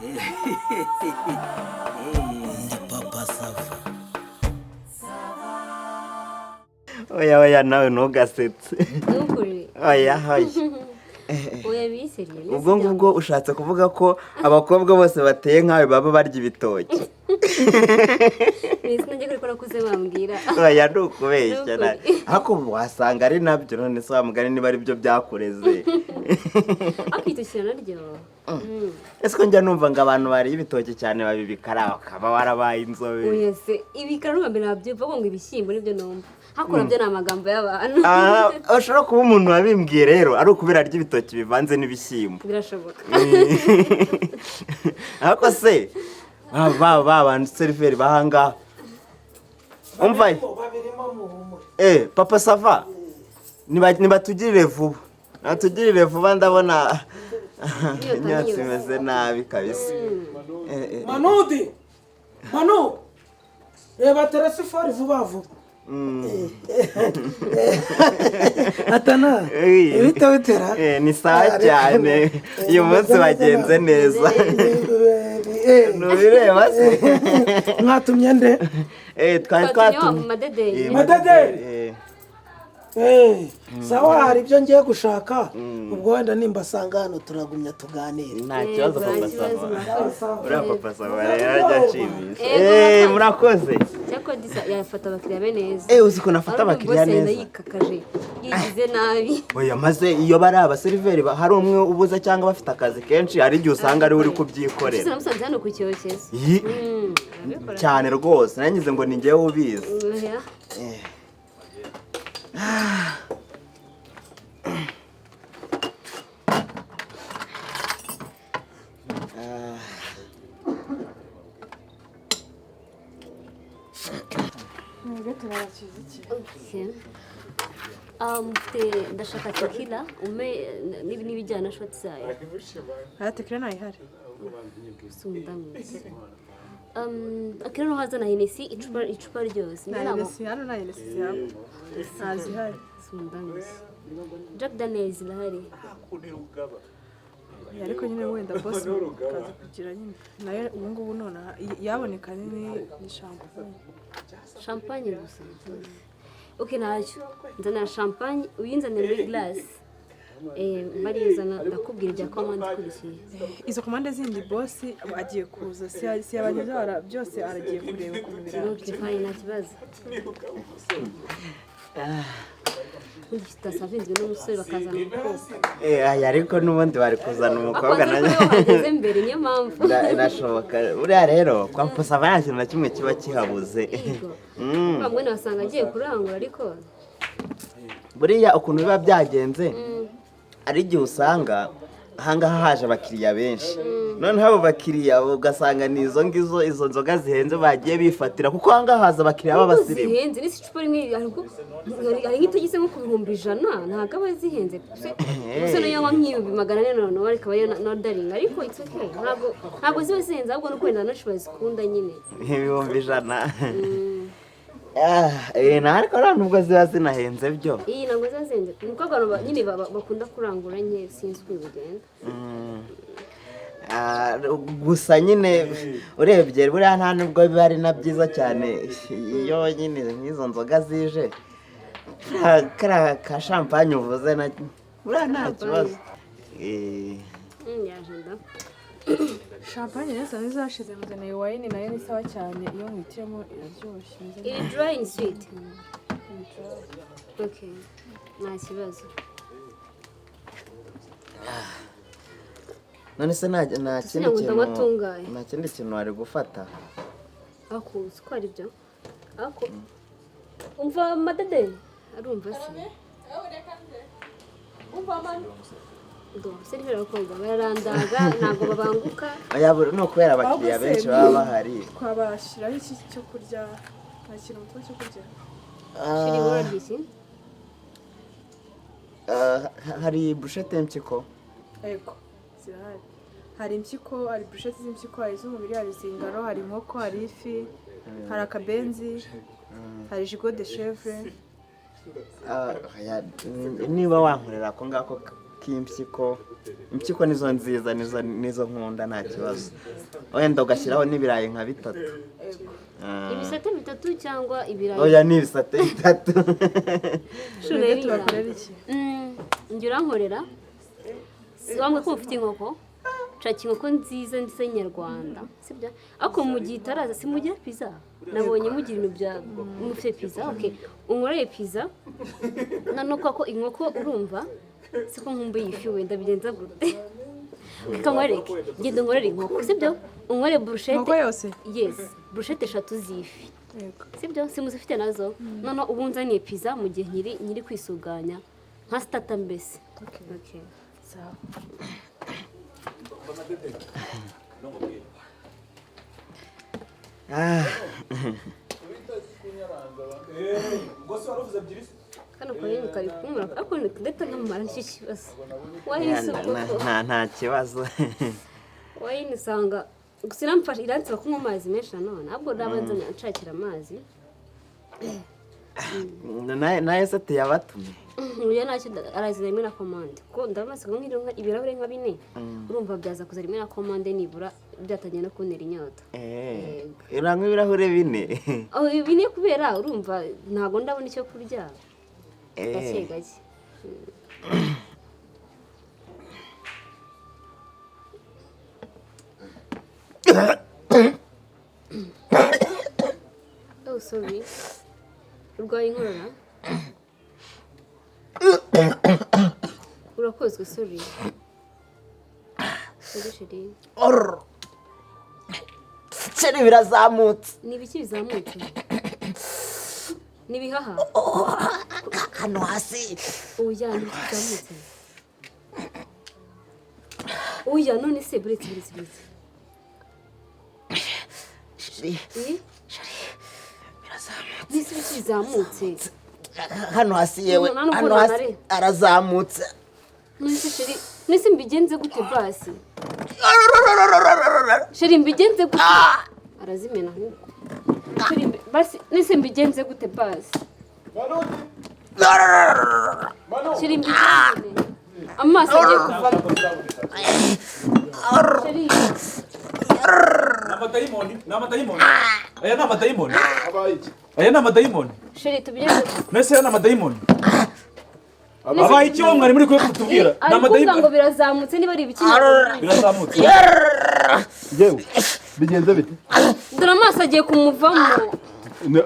Ndi papa SAVA. Oya nawe ntugasetse. Nukuri. Oya. Oya biseriye. Ubwo ngubwo ushatse kuvuga ko abakobwa bose bateye nkawe baba barya ibitoki. Nisi najye kurikora kuze bambwira. Oya ndukubeshya na. Ako wasanga ari nabyo none se wamugani niba ari byo byakureze. Akitoshyira naryo. Ese ko njya numva ngo abantu bari ibitoki cyane babibikara bakaba warabaye inzobe. Oya se ibikara n'ubwa mbere nabyumva ngo ibishyimbo nibyo numva. Hakora byo n'amagambo y'abantu. Ushobora kuba umuntu wabimbwiye rero ari ukubera arya ibitoki bivanze n'ibishyimbo. Birashoboka. Ako se bantu seriveri bahanga umva papa SAVA nibatugirire vuba natugirire vuba ndabona imyatsi imeze nabi kabisa. Manu reba telefone vuba vuba. Atana ibitawitera ni sawa cyane uyu munsi bagenze neza. Nubireba se mwatumye nde? Twari Madede. Madede. Sawa hari ibyo ngiye gushaka ubwo wenda nimbasanga hano turagumya tuganire. Nta kibazo papa SAVA. Uriya papa SAVA rero ajya nshimisha. Murakoze. Cyako disa yafata abakiriya be neza. Uzi ko nafata abakiriya neza. Yikakaje yigize nabi. Oya maze iyo bari abaseriveri hari umwe ubuza cyangwa bafite akazi kenshi hari igihe usanga ari uri kubyikorera. Namusanze hano ku cyokeza. Cyane rwose nanyize ngo ni ngewe ubizi. ndashaka tekila n'ibijyana na shoti zayo. Tekila nayihari. Sundamuzi. Akira no hazana Hennessy icupa ryose. Hennessy hano na Hennessy zihari. Ntazihari. Sundamuzi. Jack Daniels lahari. Ariko nyine wenda boss kaza kugira nyine nayo ubu ngubu none yaboneka ni champagne. Champagne gusa. Okay nacyo nzana champagne uyinzane muri glass. Marizana ndakubwira ibya command kurikiye. Izo commande zindi boss agiye kuza si abanyazara byose aragiye kureba ukuntu biraba. Okay fine nta kibazo. Tutasavinzwe n'umusore bakazana umukobwa. Ariko n'ubundi bari kuzana umukobwa nanjye. Bageze imbere niyo mpamvu. Birashoboka. Uriya rero kwa papa SAVA nta kintu na kimwe kiba kihabuze. Bamwe basanga agiye kurangura ariko buriya ukuntu biba byagenze ari igihe usanga ahangaha haje abakiriya benshi noneho abo bakiriya ugasanga ni izo nzoga zihenze bagiye bifatira kuko ahangaha haza abakiriya b'abasirimu. Zihenze n'isi cupa rimwe hari nk'itugise nko ku 100 ntabwo aba zihenze gusa no yanywa nk'ibihumbi 400 none ariko abayo na darling ariko it's okay ntabwo ziba zihenze ahubwo no kwenda nacu bazikunda nyine ibihumbi 100. Ariko nubwo ziba zinahenze byo. Ntabwo zazenze nuko abantu nyine bakunda kurangura nke sinzi uko bigenda. Gusa nyine urebye buriya nta nubwo biba ari na byiza cyane iyo nyine nk'izo nzoga zije kara ka champagne uvuze na buriya nta kibazo. Yaje nda champagne neza nizashize muzana wine nayo ni sawa cyane iyo mwitiyemo iraryoshye. Iri dry and sweet. Okay. Nta kibazo. None se nta kindi kintu wari gufata. Ako ko ari byo. Ako umva Madede arumva se. Umva man. Seriveri abakobwa bararandaga ntabwo babanguka. No kubera abakiriya benshi baba bahari. Twabashyiraho iki cyo kurya nta kintu mutwe cyo kurya. Shiri waragisi. Hari bruschette impyiko. Ego zirahari. Hari impyiko, hari bruschette z'impyiko, hari iz'umubiri, hari zingaro, hari inkoko, hari ifi, hari akabenzi, hari gigot de chèvre. Niba wankorera ko ngako k'impyiko impyiko nizo nziza nizo nkunda nta kibazo wenda ugashyiraho n'ibirayi nka 3 ibisate 3 cyangwa ibirayi oya ni ibisate 3 shurerira ngira nkorera wamwe ko ufite inkoko nshaka inkoko nziza nyarwanda sibyo ako mu gihe itaraza simugira pizza nabonye mugira ibintu bya mufite pizza okay unkoreye pizza nano ko inkoko urumva siko nkumbuye ifi wenda bigenza gute kamwereke ngende nkorera inkoko sibyo unkoreye bruschette inkoko yose yes bruschette 3 z'ifi sibyo simuzifite nazo nano ubunzaniye pizza mu gihe nyiri kwisuganya nka starter mbese okay sawa Kano kwa yini kari kumura ako ndetse nkamara nshyikibazo nta kibazo wayini sanga gusiramfasha irantsaba kunywa amazi menshi none ahubwo ndabanza nshakira amazi naye se yabatumye uya nacyo arazira rimwe na commande ko ndamaze kumwira ibirahure nka 4 urumva byaza kuza rimwe na commande nibura byatangiye no kuntera inyota irangwa ibirahure 4 aho 4 kubera urumva ntago ndabona icyo kurya gake gake oh sorry urwaye inkorora urakozwe sorry Sheri birazamutse nibiki bizamutse nibihaha hano hasi oya nibizamutse oya none se buretse Sheri birazamutse bizamutse hano hasi yewe hano hasi arazamutse nise mbigenze gute basi Sheri mbigenze gute arazimena ahubwo Sheri basi nise mbigenze gute basi Sheri mbigenze amaso agiye kuvamo Sheri aya ni amadayimoni Sheri tubigenze mbese aya ni amadayimoni abaye iki wo mwari muri kutubwira ni amadayimoni ngo birazamutse niba ari ibiki birazamutse yewe bigenze bite dore amaso agiye kumuvamo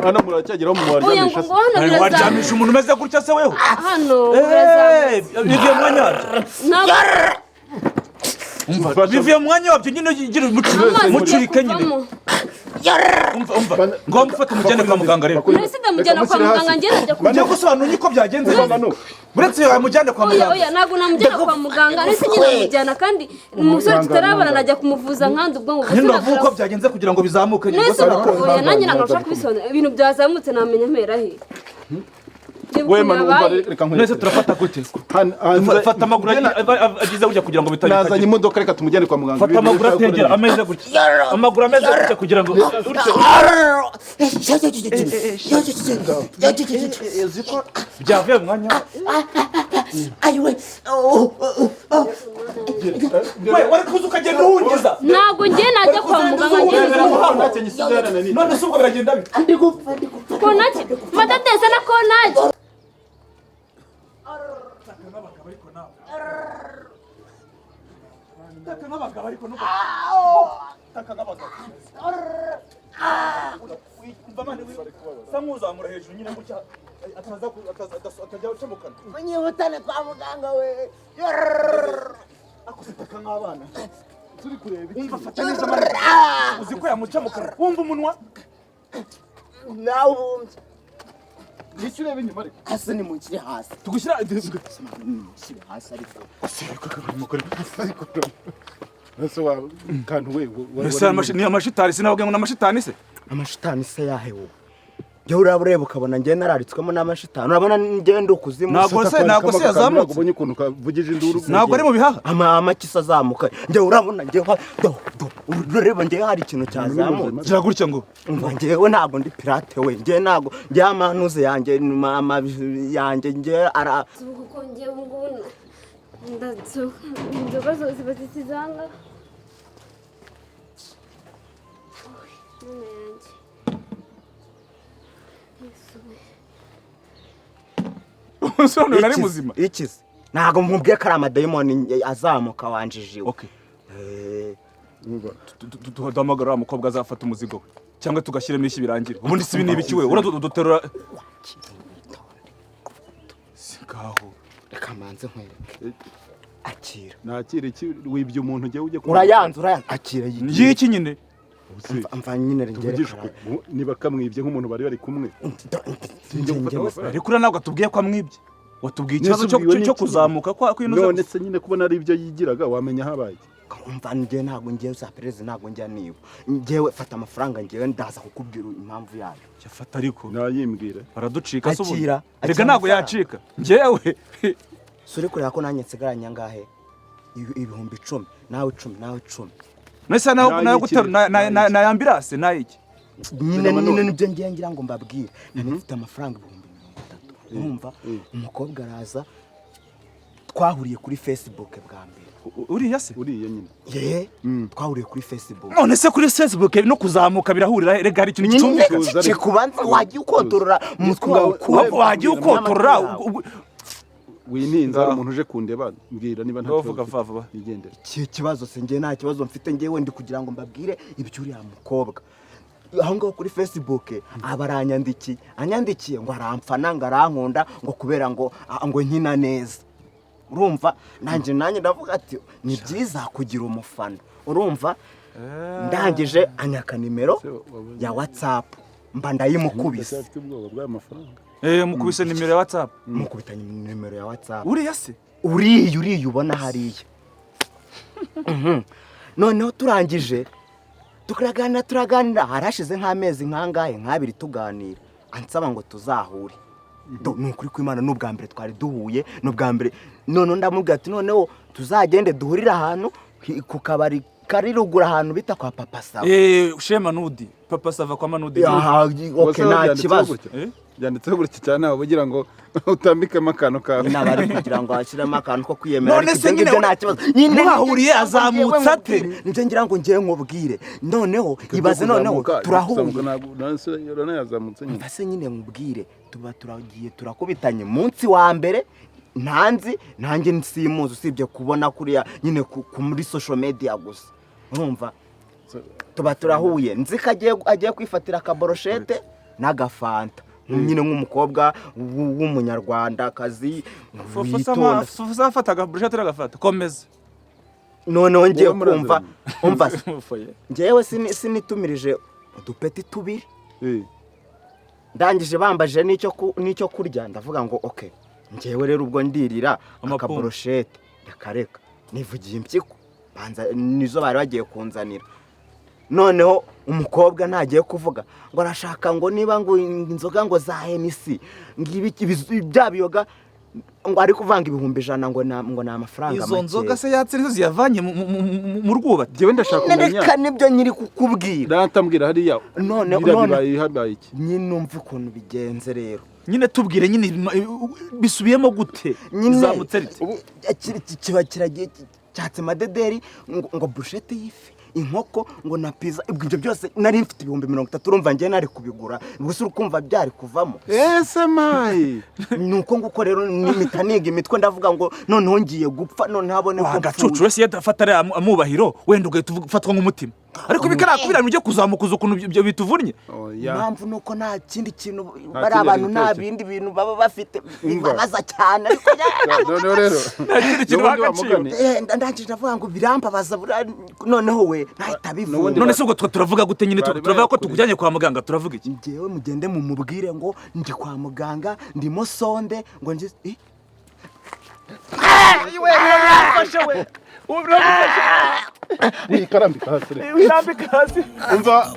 hano muracyageraho mu waryamisha se waryamisha umuntu umeze gutya se weho hano birazamutse bivuye mu mwanya wabyo bivuye mu mwanya wabyo nyine ugira umucurike nyine umva ngo mufate umujyane kwa muganga rero nese ndamujyana kwa muganga ngenda njya bajya gusobanura uko byagenze buretse yamujyane kwa muganga oya ntabwo namujyana kwa muganga nese nyine namujyana kandi umusore tutarabana najya kumuvuza nkandi ubwo ngo nyine ndavuga uko byagenze kugira ngo bizamuke nese oya nanjye ntabwo nshaka kubisobanura ibintu byazamutse namenya mpera he nese turafata gute fata amaguru agize gutya kugira ngo bitari nazanye imodoka reka tumujyane kwa muganga fata amaguru ategera ameze gutya amaguru ameze gutya kugira ngo byavuye mu mwanya ayiwe wari kuza ukagenda uhungiza ntabwo ngiye najya kwa muganga ngende none se ubwo biragenda bite ko naki madadesa na ko naki taka nk'abagabo ariko nuko taka nk'abagabo umva mane sa nk'uzamura hejuru nyine gutya atajya acamukana munyihutane kwa muganga we akose taka nk'abana turi kureba umva fata neza mane uzi ko yamucamukana wumva umunwa nawe ubumbye nishyure inyuma ariko hasi ni mu kiri hasi tugushyira shyira hasi ariko ese wa kantu we ni amashitani sinavuga ngo ni amashitani se amashitani se yahe wowe njye ureba ukabona njye nararitswemo n'amashitani urabona njye ndi ukuzimu ntabwo se yazamutse ubonye ukuntu kavugije induru ntabwo ari mu bihaha amakisi azamuka njye urabona njye ureba njye hari ikintu cyazamutse gira gutya ngo njyewe ntabwo ndi pirate we njye ntabwo njye amanuze yanjye amabi yanjye njye ara kuko njye nguna inzoga zose bazisizanga mwana yanjye umusore nari muzima ikize ntago mubwiye ko ari amadayimoni azamuka wanjijiwe okay duhamagara umukobwa azafata umuzigo we cyangwa tugashyiramo ishyi birangira ubundi si ibintu ibiki we uraduterura singaho reka manze nkwereke akira nakire iki wibye umuntu ugiye ujye urayanze akira yiki nyine mva nyine rengere niba kamwibye nk'umuntu bari kumwe ariko ura ntabwo atubwiye ko amwibye watubwiye ikibazo cyo kuzamuka kwa none se nyine kubona ari ibyo yigiraga wamenya habaye umva njye ntabwo ngiye za perezida ntabwo njya niba njyewe fata amafaranga njyewe ndaza kukubwira impamvu yayo yafata ariko nayimbwira araducika se ubundi akira reka ntabwo yacika njyewe suri kureba ko nanjye nsigaranye angahe ibihumbi 10 nawe 10 nawe 10 nese nawe gutera na ambulance nayiki nyine nibyo ngiye ngira ngo mbabwire nifite amafaranga 30,000 urumva umukobwa araza twahuriye kuri Facebook bwa mbere uriya se uriya nyine twahuriye kuri Facebook none se kuri Facebook no kuzamuka birahurira rega hari ikintu gitumvikana kikubanza wagiye ukotorora umutwe wawe wagiye ukotorora wininza umuntu uje kundeba mbwira niba nta vuga vuba nigendera kibazo se ngiye nta kibazo mfite ngiye ndi kugira ngo mbabwire ibyo uriya mukobwa aho ngaho kuri Facebook anyandikiye ngo arampfana ngo arankunda ngo kubera ngo nkina neza urumva nanjye ndavuga ati ni byiza kugira umufana urumva ndangije anyaka nimero ya WhatsApp mba ndayimukubise afite ubwoba bw'amafaranga mukubise nimero ya WhatsApp mukubitanye nimero ya WhatsApp uriya se uriya ubona hariya noneho turangije turaganira harashize nk'amezi nkangahe nk'abiri tuganira ansaba ngo tuzahure ni ukuri kw'Imana n'ubwa mbere twari duhuye n'ubwa mbere none ndamubwira ati noneho tuzagende duhurire ahantu ku kabari kari rugura ahantu bita kwa Papa Sava Shema Nudi Papa Sava kwa Manudi okay nta kibazo byanditseho gutya cyane aho bugira ngo utambikemo akantu kawe nabari kugira ngo ashyiremo akantu ko kwiyemera none se nyine nta kibazo nyine bahuriye azamutse ate nibyo ngira ngo ngiye nkubwire noneho ibaze noneho turahuye none yazamutse nyine mbase nyine nkubwire tuba turagiye turakubitanye munsi wa mbere nanjye nsimuzi usibye kubona kuriya nyine muri social media gusa urumva tuba turahuye nzi ko agiye kwifatira akaboroshete n'agafanta nyine nk'umukobwa w'umunyarwandakazi witonda fafata akaboroshete n'agafanta komeza noneho ngiye kumva umva njyewe sinitumirije udupeti tubiri ndangije bambaje n'icyo kurya ndavuga ngo okay njyewe rero ubwo ndirira akaboroshete ndakareka nivugiye impyiko banza nizo bari bagiye kunzanira noneho umukobwa ntagiye kuvuga ngo arashaka ngo niba ngo inzoga ngo za NC ngibiki byabiyoga ngo ari kuvanga ibihumbi 100 ngo na amafaranga make izo nzoga se yatsirizo ziyavanye mu rwubati jewe ndashaka kumenya reka nibyo nyiri kukubwira ndantambwira hariya none habaye iki nyine numva ukuntu bigenze rero nyine tubwire nyine bisubiyemo gute zamutseritse kiba kiragiye cyatse madederi ngo brushette y'ifi inkoko ngo na pizza ibyo byose nari mfite 30,000 urumva ngiye nari kubigura gusa urukumva byari kuvamo ese mai nuko nguko rero nimitaniga imitwe ndavuga ngo noneho ngiye gupfa none habone ko agacucu wese yadafata ari amubahiro wenda ugahita ufatwa nk'umutima ariko bikarakubirana ujye kuzamukuza ukuntu ibyo bituvunnye impamvu nuko nta kindi kintu bari abantu nta bindi bintu baba bafite bibabaza cyane ariko noneho rero nta kindi kintu bagaciye ndangije ndavuga ngo birambabaza noneho we ntahita bivuga none se ubwo turavuga gute nyine turavuga ko tukujyanye kwa muganga turavuga iki njyewe mugende mu mubwire ngo ndi kwa muganga ndimo sonde ngo nje Yewe yafashe we wikarambika hasi wirambika hasi umva